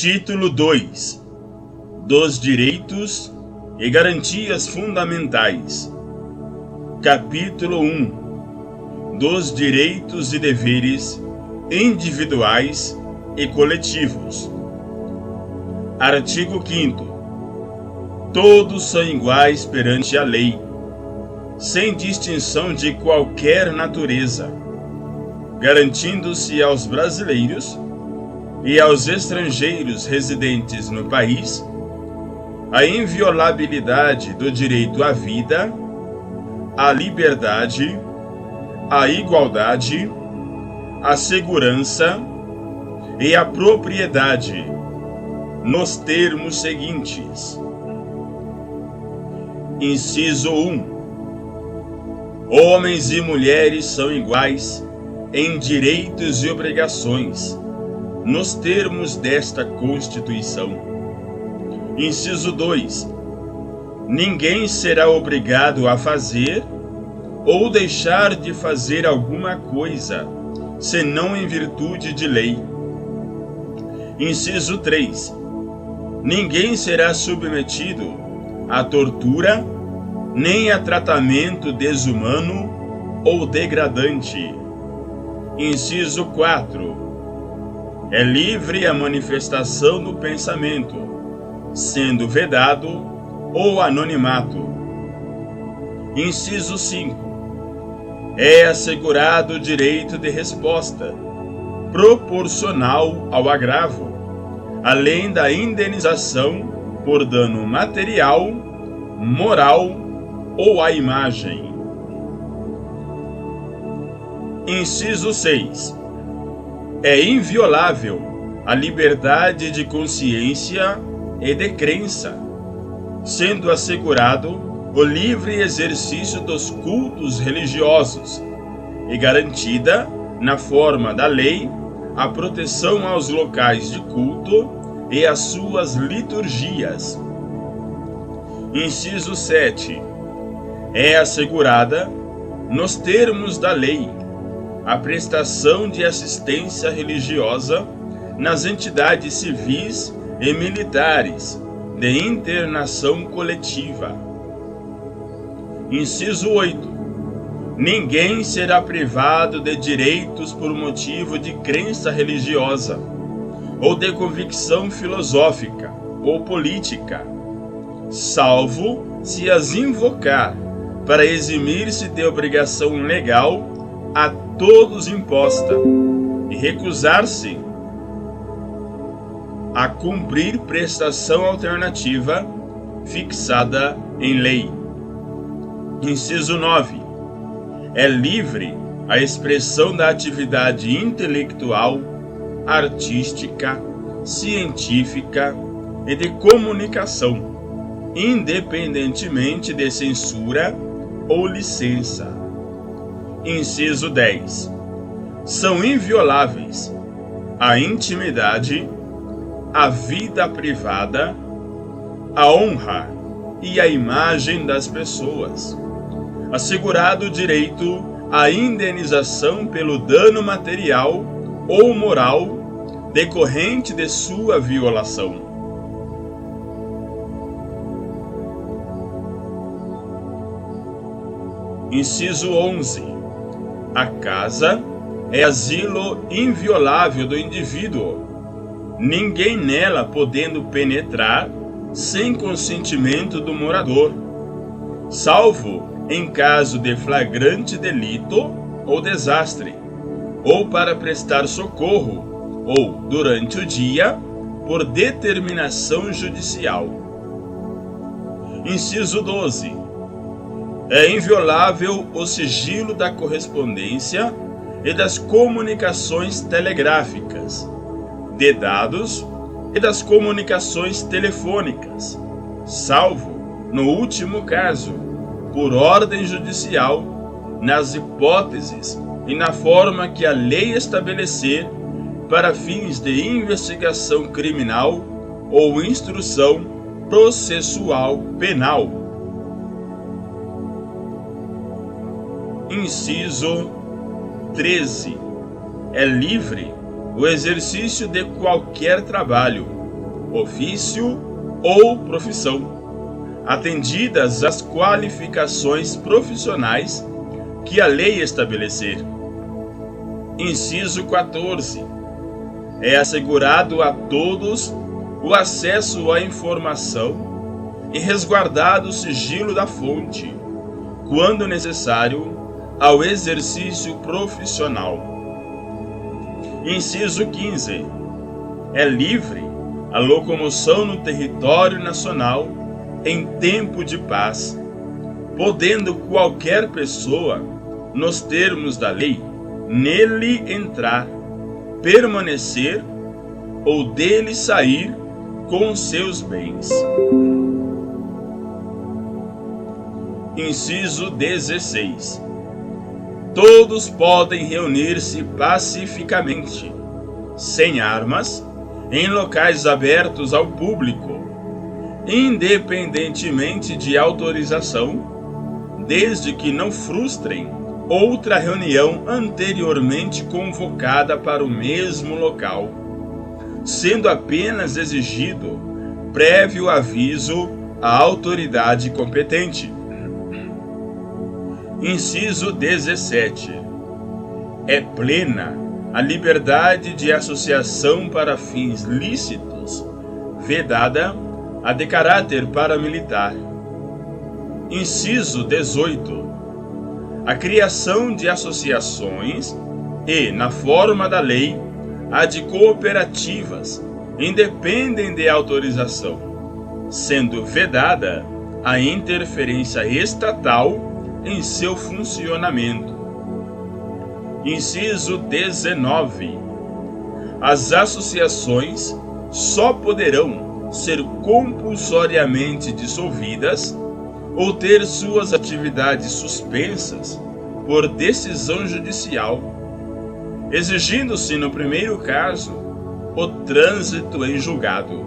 Título 2 dos Direitos e Garantias Fundamentais. Capítulo 1 dos Direitos e Deveres Individuais e Coletivos. Artigo 5º. Todos são iguais perante a lei, sem distinção de qualquer natureza, garantindo-se aos brasileiros e aos estrangeiros residentes no país a inviolabilidade do direito à vida, à liberdade, à igualdade, à segurança e à propriedade, nos termos seguintes. Inciso 1. Homens e mulheres são iguais em direitos e obrigações, nos termos desta Constituição. Inciso 2. Ninguém será obrigado a fazer ou deixar de fazer alguma coisa, senão em virtude de lei. Inciso 3. Ninguém será submetido a tortura, nem a tratamento desumano ou degradante. Inciso 4. É livre a manifestação do pensamento, sendo vedado o anonimato. Inciso 5. É assegurado o direito de resposta, proporcional ao agravo, além da indenização por dano material, moral ou à imagem. Inciso 6. É inviolável a liberdade de consciência e de crença, sendo assegurado o livre exercício dos cultos religiosos e garantida, na forma da lei, a proteção aos locais de culto e às suas liturgias. Inciso 7. É assegurada, nos termos da lei, a prestação de assistência religiosa nas entidades civis e militares de internação coletiva. Inciso 8. Ninguém será privado de direitos por motivo de crença religiosa ou de convicção filosófica ou política, salvo se as invocar para eximir-se de obrigação legal a todos imposta e recusar-se a cumprir prestação alternativa fixada em lei. Inciso 9. É livre a expressão da atividade intelectual, artística, científica e de comunicação, independentemente de censura ou licença. Inciso 10. São invioláveis a intimidade, a vida privada, a honra e a imagem das pessoas, assegurado o direito à indenização pelo dano material ou moral decorrente de sua violação. Inciso 11. A casa é asilo inviolável do indivíduo, ninguém nela podendo penetrar sem consentimento do morador, salvo em caso de flagrante delito ou desastre, ou para prestar socorro, ou, durante o dia, por determinação judicial. Inciso 12. É inviolável o sigilo da correspondência e das comunicações telegráficas, de dados e das comunicações telefônicas, salvo, no último caso, por ordem judicial, nas hipóteses e na forma que a lei estabelecer para fins de investigação criminal ou instrução processual penal. Inciso 13. É livre o exercício de qualquer trabalho, ofício ou profissão, atendidas as qualificações profissionais que a lei estabelecer. Inciso 14. É assegurado a todos o acesso à informação e resguardado o sigilo da fonte, quando necessário, ao exercício profissional. Inciso 15. É livre a locomoção no território nacional em tempo de paz, podendo qualquer pessoa, nos termos da lei, nele entrar, permanecer ou dele sair com seus bens. Inciso 16. Todos podem reunir-se pacificamente, sem armas, em locais abertos ao público, independentemente de autorização, desde que não frustrem outra reunião anteriormente convocada para o mesmo local, sendo apenas exigido prévio aviso à autoridade competente. Inciso 17. É plena a liberdade de associação para fins lícitos, vedada a de caráter paramilitar. Inciso 18. A criação de associações e, na forma da lei, a de cooperativas independem de autorização, sendo vedada a interferência estatal em seu funcionamento. Inciso 19. As associações só poderão ser compulsoriamente dissolvidas ou ter suas atividades suspensas por decisão judicial, exigindo-se, no primeiro caso, o trânsito em julgado.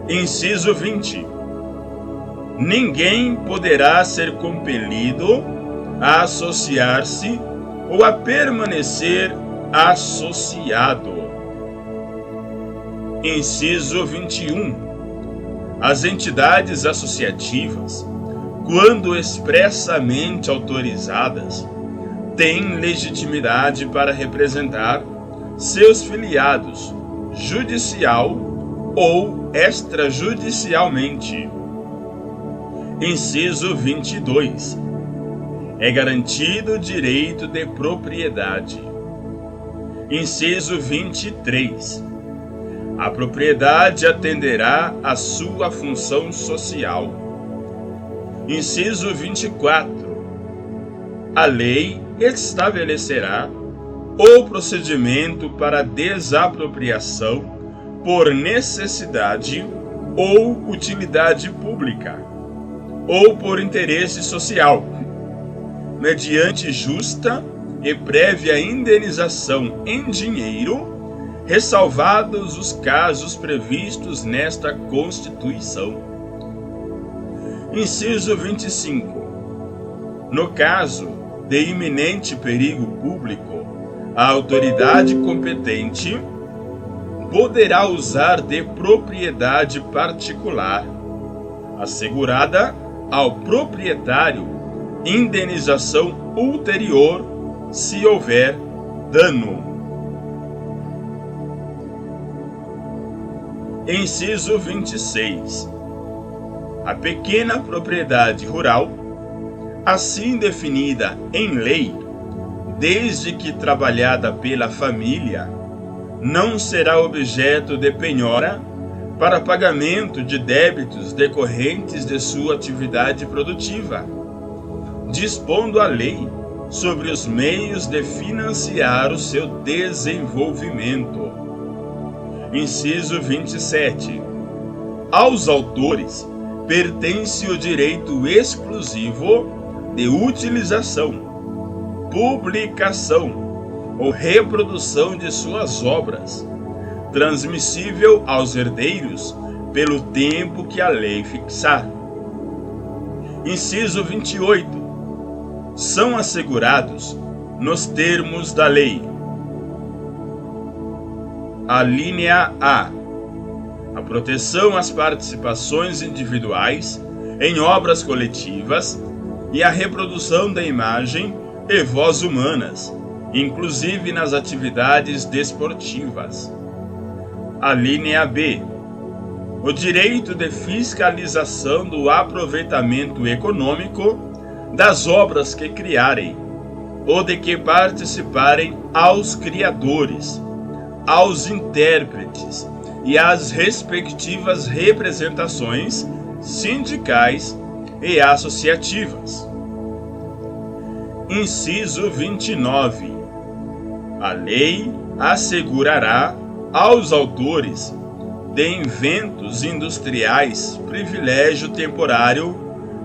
Inciso 20. Ninguém poderá ser compelido a associar-se ou a permanecer associado. Inciso 21. As entidades associativas, quando expressamente autorizadas, têm legitimidade para representar seus filiados, judicial ou extrajudicialmente. Inciso 22. É garantido o direito de propriedade. Inciso 23. A propriedade atenderá à sua função social. Inciso 24. A lei estabelecerá o procedimento para desapropriação por necessidade ou utilidade pública, ou por interesse social, mediante justa e prévia indenização em dinheiro, ressalvados os casos previstos nesta Constituição. Inciso 25. No caso de iminente perigo público, a autoridade competente poderá usar de propriedade particular, assegurada ao proprietário indenização ulterior se houver dano. Inciso 26. A pequena propriedade rural, assim definida em lei, desde que trabalhada pela família, não será objeto de penhora para pagamento de débitos decorrentes de sua atividade produtiva, dispondo a lei sobre os meios de financiar o seu desenvolvimento. Inciso 27. Aos autores pertence o direito exclusivo de utilização, publicação ou reprodução de suas obras, transmissível aos herdeiros pelo tempo que a lei fixar. Inciso 28. São assegurados, nos termos da lei: alínea A, a proteção às participações individuais em obras coletivas e a reprodução da imagem e voz humanas, inclusive nas atividades desportivas. A linha B. O direito de fiscalização do aproveitamento econômico das obras que criarem ou de que participarem aos criadores, aos intérpretes e às respectivas representações sindicais e associativas. Inciso 29. A lei assegurará aos autores de inventos industriais privilégio temporário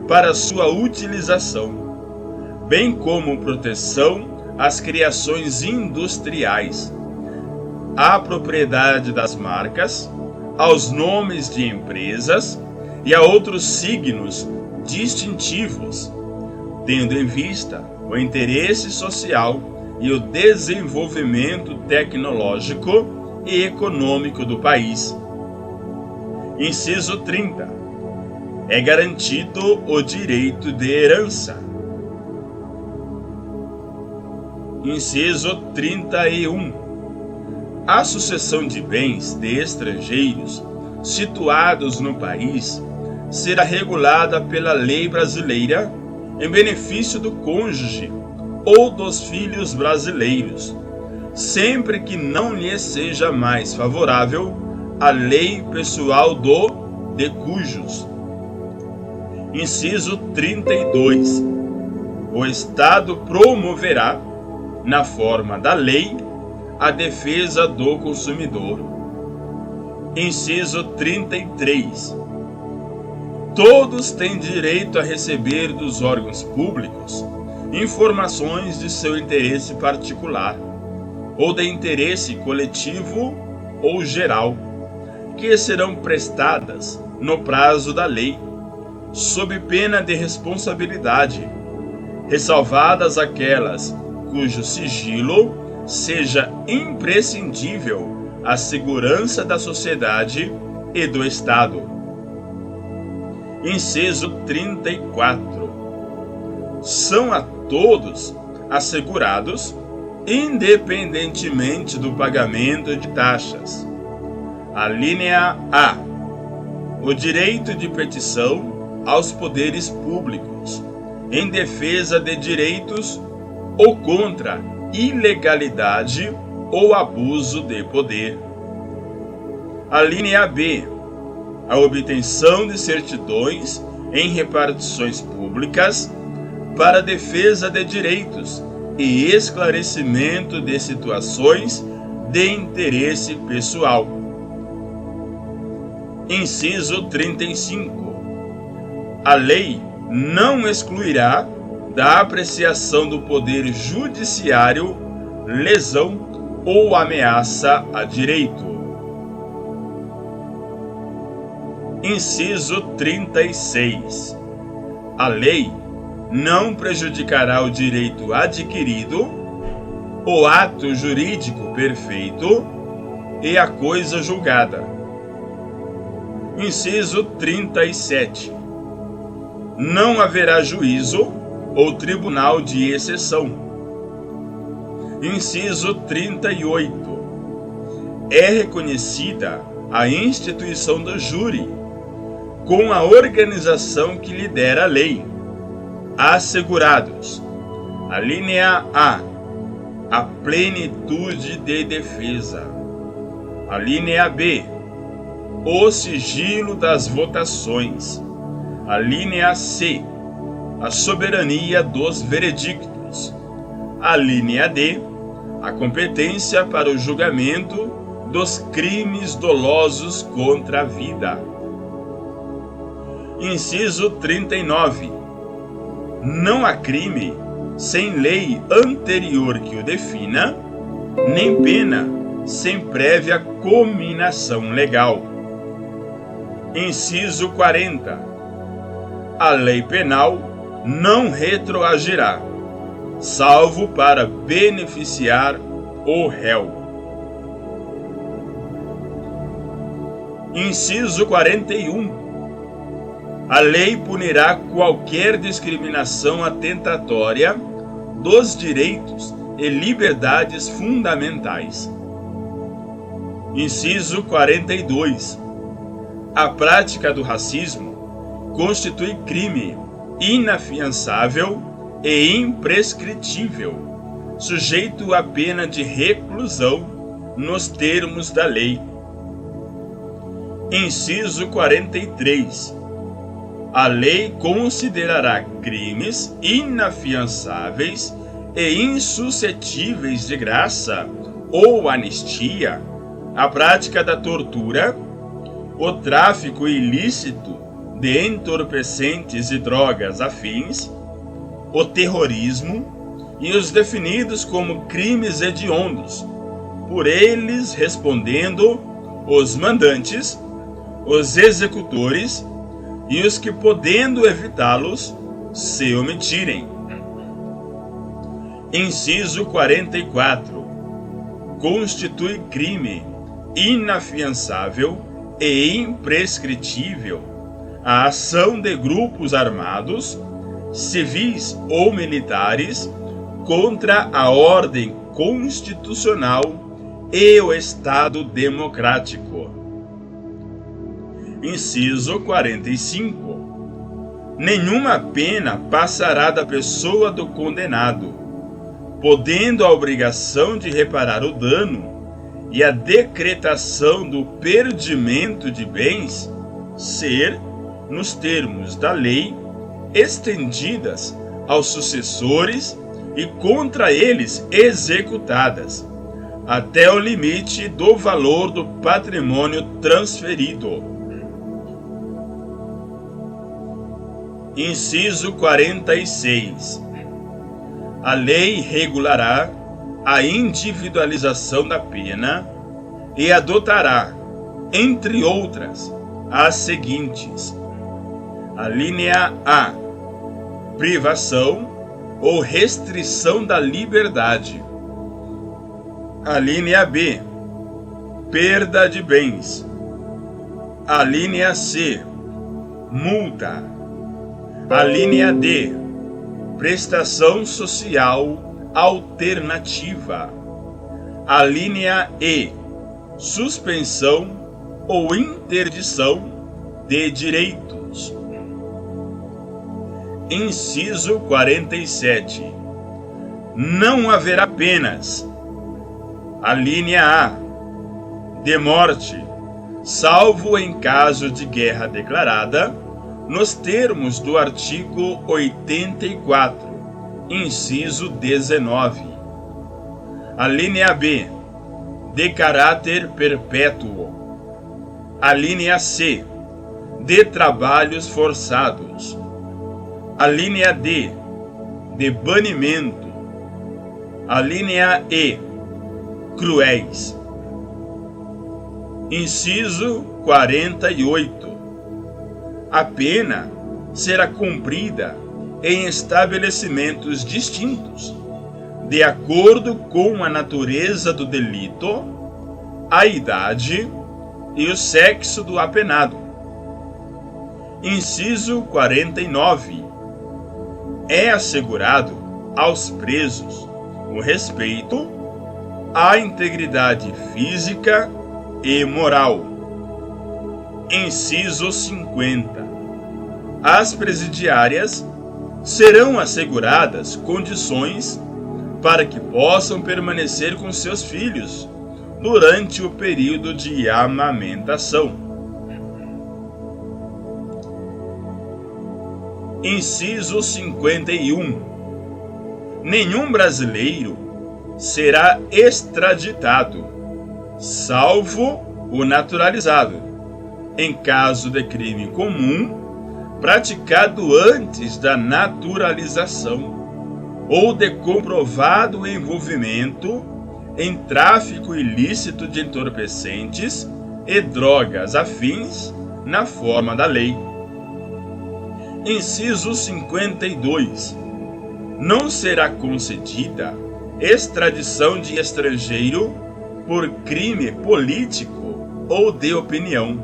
para sua utilização, bem como proteção às criações industriais, à propriedade das marcas, aos nomes de empresas e a outros signos distintivos, tendo em vista o interesse social e o desenvolvimento tecnológico e econômico do país. Inciso 30. É garantido o direito de herança. Inciso 31. A sucessão de bens de estrangeiros situados no país será regulada pela lei brasileira em benefício do cônjuge ou dos filhos brasileiros, sempre que não lhe seja mais favorável a lei pessoal de cujos. Inciso 32. O Estado promoverá, na forma da lei, a defesa do consumidor. Inciso 33. Todos têm direito a receber dos órgãos públicos informações de seu interesse particular ou de interesse coletivo ou geral, que serão prestadas no prazo da lei, sob pena de responsabilidade, ressalvadas aquelas cujo sigilo seja imprescindível à segurança da sociedade e do Estado. Inciso 34. São a todos assegurados, independentemente do pagamento de taxas. A linha A. O direito de petição aos poderes públicos, em defesa de direitos ou contra ilegalidade ou abuso de poder. A linha B. A obtenção de certidões em repartições públicas para defesa de direitos e esclarecimento de situações de interesse pessoal. Inciso 35. A lei não excluirá da apreciação do Poder Judiciário lesão ou ameaça a direito. Inciso 36. A lei não prejudicará o direito adquirido, o ato jurídico perfeito e a coisa julgada. Inciso 37. Não haverá juízo ou tribunal de exceção. Inciso 38. É reconhecida a instituição do júri, com a organização que lhe der a lei, assegurados: a linha A, a plenitude de defesa; a linha B, o sigilo das votações; a linha C, a soberania dos veredictos; a linha D, a competência para o julgamento dos crimes dolosos contra a vida. Inciso 39. Não há crime sem lei anterior que o defina, nem pena sem prévia cominação legal. Inciso 40. A lei penal não retroagirá, salvo para beneficiar o réu. Inciso 41. A lei punirá qualquer discriminação atentatória dos direitos e liberdades fundamentais. Inciso 42. A prática do racismo constitui crime inafiançável e imprescritível, sujeito à pena de reclusão nos termos da lei. Inciso 43. A lei considerará crimes inafiançáveis e insuscetíveis de graça ou anistia a prática da tortura, o tráfico ilícito de entorpecentes e drogas afins, o terrorismo e os definidos como crimes hediondos, por eles respondendo os mandantes, os executores e os que, podendo evitá-los, se omitirem. Inciso 44. Constitui crime inafiançável e imprescritível a ação de grupos armados, civis ou militares, contra a ordem constitucional e o Estado democrático. Inciso 45. Nenhuma pena passará da pessoa do condenado, podendo a obrigação de reparar o dano e a decretação do perdimento de bens ser, nos termos da lei, estendidas aos sucessores e contra eles executadas, até o limite do valor do patrimônio transferido. Inciso 46. A lei regulará a individualização da pena e adotará, entre outras, as seguintes: alínea A. Privação ou restrição da liberdade. Alínea B. Perda de bens. Alínea C. Multa. Alínea D. Prestação social alternativa. Alínea E. Suspensão ou interdição de direitos. Inciso 47. Não haverá penas. Alínea A. De morte, salvo em caso de guerra declarada, nos termos do artigo 84, inciso 19. Alínea B. De caráter perpétuo. Alínea C. De trabalhos forçados. Alínea D. De banimento. Alínea E. Cruéis. Inciso 48. A pena será cumprida em estabelecimentos distintos, de acordo com a natureza do delito, a idade e o sexo do apenado. Inciso 49. É assegurado aos presos o respeito à integridade física e moral. Inciso 50. Às presidiárias serão asseguradas condições para que possam permanecer com seus filhos durante o período de amamentação. Inciso 51. Nenhum brasileiro será extraditado, salvo o naturalizado, em caso de crime comum praticado antes da naturalização ou de comprovado envolvimento em tráfico ilícito de entorpecentes e drogas afins na forma da lei. Inciso 52. Não será concedida extradição de estrangeiro por crime político ou de opinião.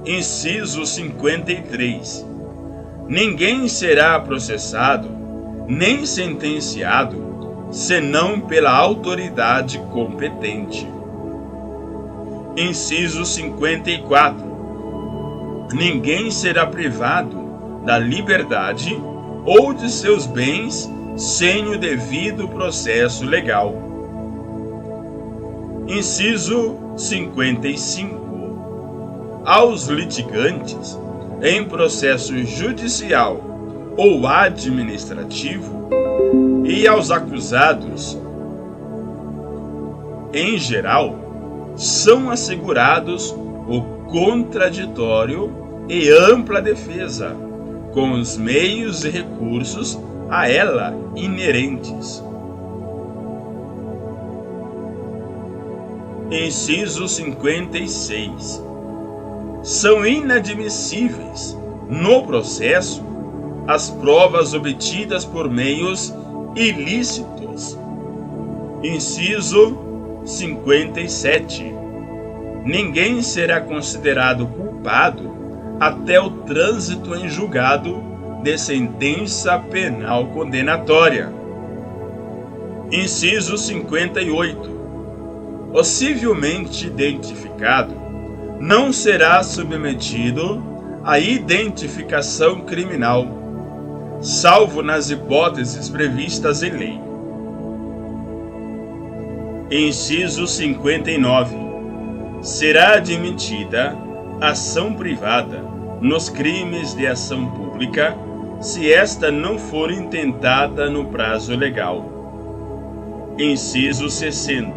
Inciso 53. Ninguém será processado nem sentenciado senão pela autoridade competente. Inciso 54. Ninguém será privado da liberdade ou de seus bens sem o devido processo legal. Inciso 55. Aos litigantes em processo judicial ou administrativo e aos acusados, em geral, são assegurados o contraditório e ampla defesa, com os meios e recursos a ela inerentes. Inciso 56. São inadmissíveis, no processo, as provas obtidas por meios ilícitos. Inciso 57. Ninguém será considerado culpado até o trânsito em julgado de sentença penal condenatória. Inciso 58. O civilmente identificado não será submetido à identificação criminal, salvo nas hipóteses previstas em lei. Inciso 59. Será admitida ação privada nos crimes de ação pública, se esta não for intentada no prazo legal. Inciso 60.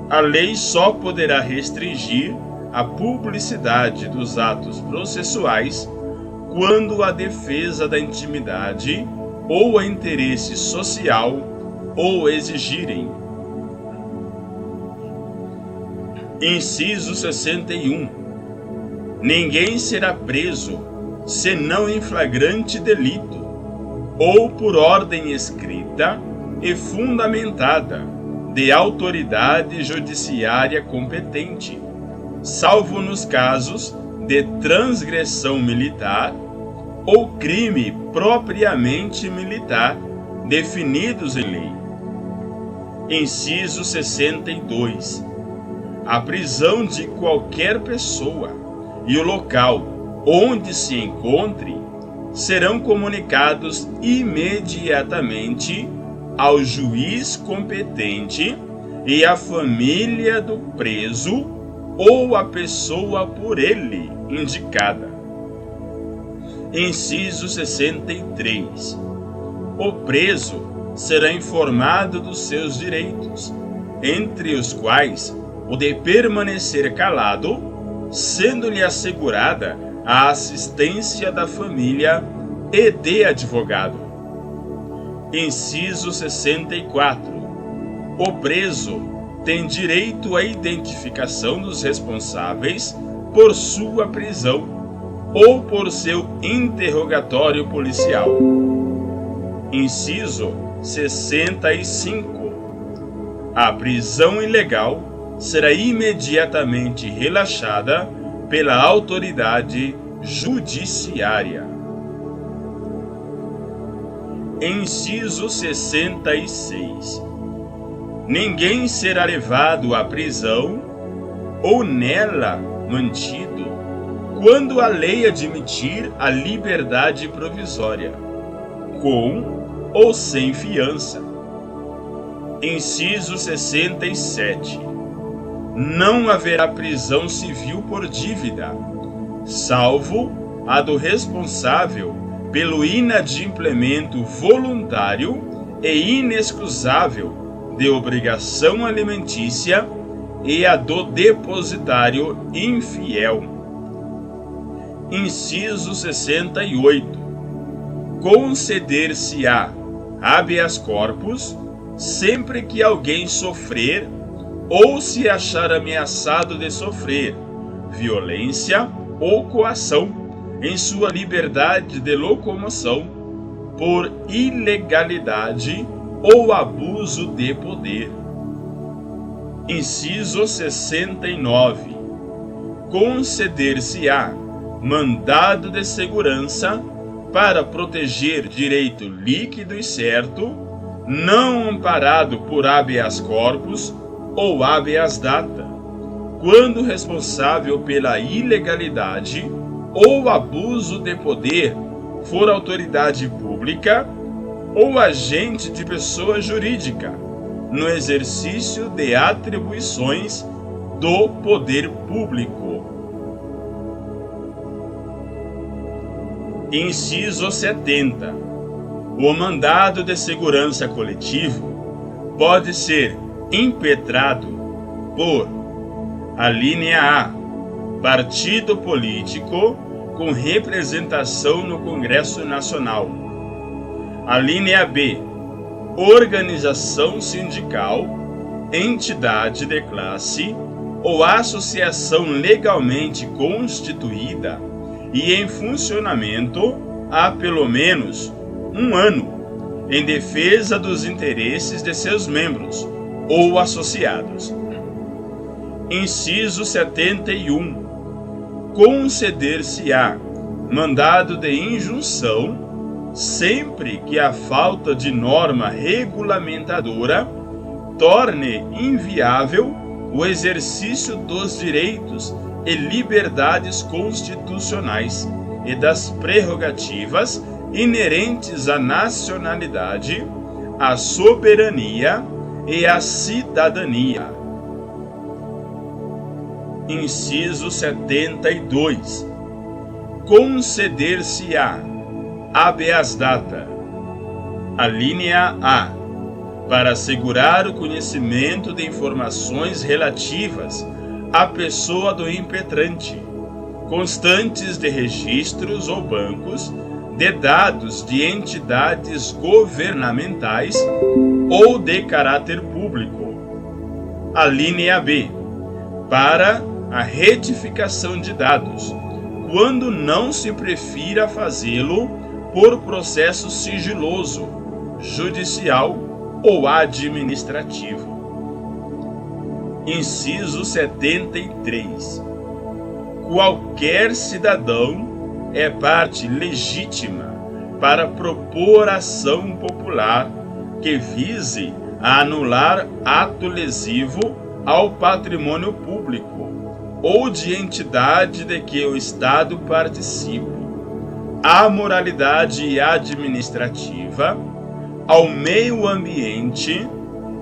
A lei só poderá restringir a publicidade dos atos processuais quando a defesa da intimidade ou a interesse social o exigirem. Inciso 61. Ninguém será preso senão em flagrante delito ou por ordem escrita e fundamentada de autoridade judiciária competente, salvo nos casos de transgressão militar ou crime propriamente militar definidos em lei. Inciso 62. A prisão de qualquer pessoa e o local onde se encontre serão comunicados imediatamente ao juiz competente e à família do preso ou a pessoa por ele indicada. Inciso 63. O preso será informado dos seus direitos, entre os quais o de permanecer calado, sendo-lhe assegurada a assistência da família e de advogado. Inciso 64. O preso tem direito à identificação dos responsáveis por sua prisão ou por seu interrogatório policial. Inciso 65. A prisão ilegal será imediatamente relaxada pela autoridade judiciária. Inciso 66. Ninguém será levado à prisão ou nela mantido quando a lei admitir a liberdade provisória, com ou sem fiança. Inciso 67. Não haverá prisão civil por dívida, salvo a do responsável pelo inadimplemento voluntário e inexcusável de obrigação alimentícia e a do depositário infiel. Inciso 68. Conceder-se-á habeas corpus sempre que alguém sofrer ou se achar ameaçado de sofrer violência ou coação em sua liberdade de locomoção por ilegalidade ou abuso de poder. Inciso 69. conceder-se-á mandado de segurança para proteger direito líquido e certo, não amparado por habeas corpus ou habeas data, quando responsável pela ilegalidade ou abuso de poder for autoridade pública ou agente de pessoa jurídica, no exercício de atribuições do poder público. Inciso 70. O mandado de segurança coletivo pode ser impetrado por: alínea A, partido político com representação no Congresso Nacional. Alínea B, organização sindical, entidade de classe ou associação legalmente constituída e em funcionamento há pelo menos um ano, em defesa dos interesses de seus membros ou associados. Inciso 71. Conceder-se-á mandado de injunção sempre que a falta de norma regulamentadora torne inviável o exercício dos direitos e liberdades constitucionais e das prerrogativas inerentes à nacionalidade, à soberania e à cidadania. Inciso 72. Conceder-se-á habeas data. Alínea A, para assegurar o conhecimento de informações relativas à pessoa do impetrante, constantes de registros ou bancos, de dados de entidades governamentais ou de caráter público. Alínea B, para a retificação de dados, quando não se prefira fazê-lo por processo sigiloso, judicial ou administrativo. Inciso 73. Qualquer cidadão é parte legítima para propor ação popular que vise a anular ato lesivo ao patrimônio público ou de entidade de que o Estado participe, à moralidade administrativa, ao meio ambiente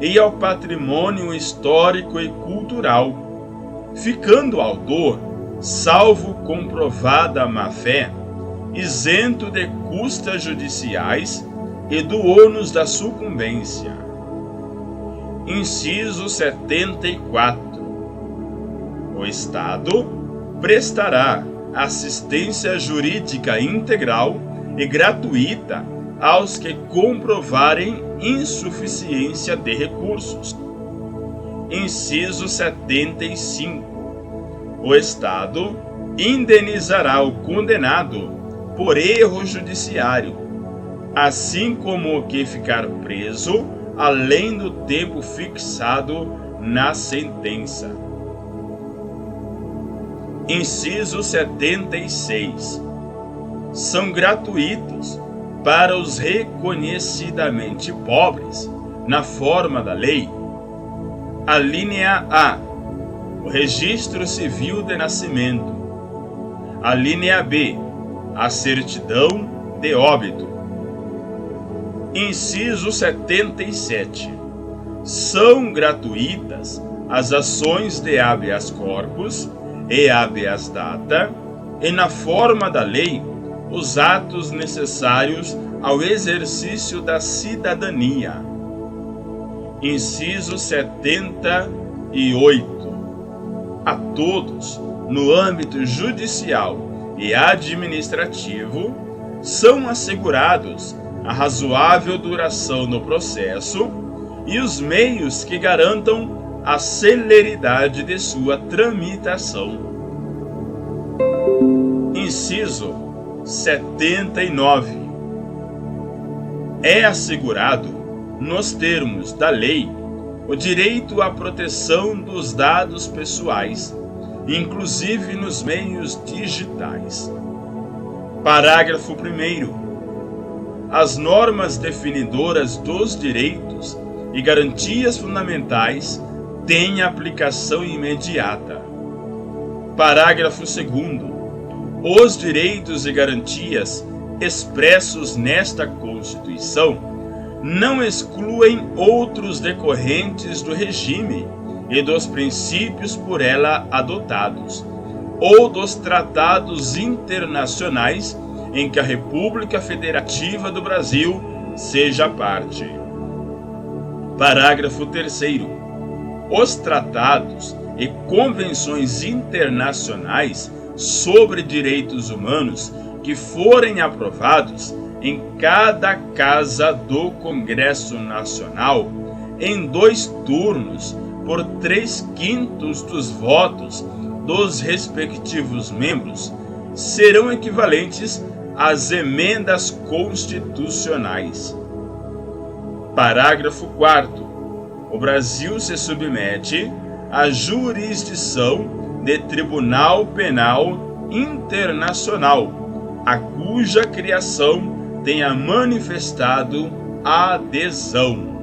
e ao patrimônio histórico e cultural, ficando o autor, salvo comprovada má-fé, isento de custas judiciais e do ônus da sucumbência. Inciso 74. O Estado prestará assistência jurídica integral e gratuita aos que comprovarem insuficiência de recursos. Inciso 75. O Estado indenizará o condenado por erro judiciário, assim como o que ficar preso além do tempo fixado na sentença. Inciso 76. São gratuitos para os reconhecidamente pobres, na forma da lei. Alínea A, o registro civil de nascimento. Alínea B, a certidão de óbito. Inciso 77. São gratuitas as ações de habeas corpus e habeas data, e na forma da lei, os atos necessários ao exercício da cidadania. Inciso 78. A todos, no âmbito judicial e administrativo, são assegurados a razoável duração do processo e os meios que garantam a celeridade de sua tramitação. Inciso 79. É assegurado, nos termos da lei, o direito à proteção dos dados pessoais, inclusive nos meios digitais. Parágrafo 1º. As normas definidoras dos direitos e garantias fundamentais têm aplicação imediata. Parágrafo 2º. Os direitos e garantias expressos nesta Constituição não excluem outros decorrentes do regime e dos princípios por ela adotados, ou dos tratados internacionais em que a República Federativa do Brasil seja parte. Parágrafo 3º. Os tratados e convenções internacionais sobre direitos humanos que forem aprovados em cada casa do Congresso Nacional em 2 turnos por 3/5 dos votos dos respectivos membros serão equivalentes às emendas constitucionais. Parágrafo 4º. O Brasil se submete à jurisdição de Tribunal Penal Internacional, a cuja criação tenha manifestado adesão.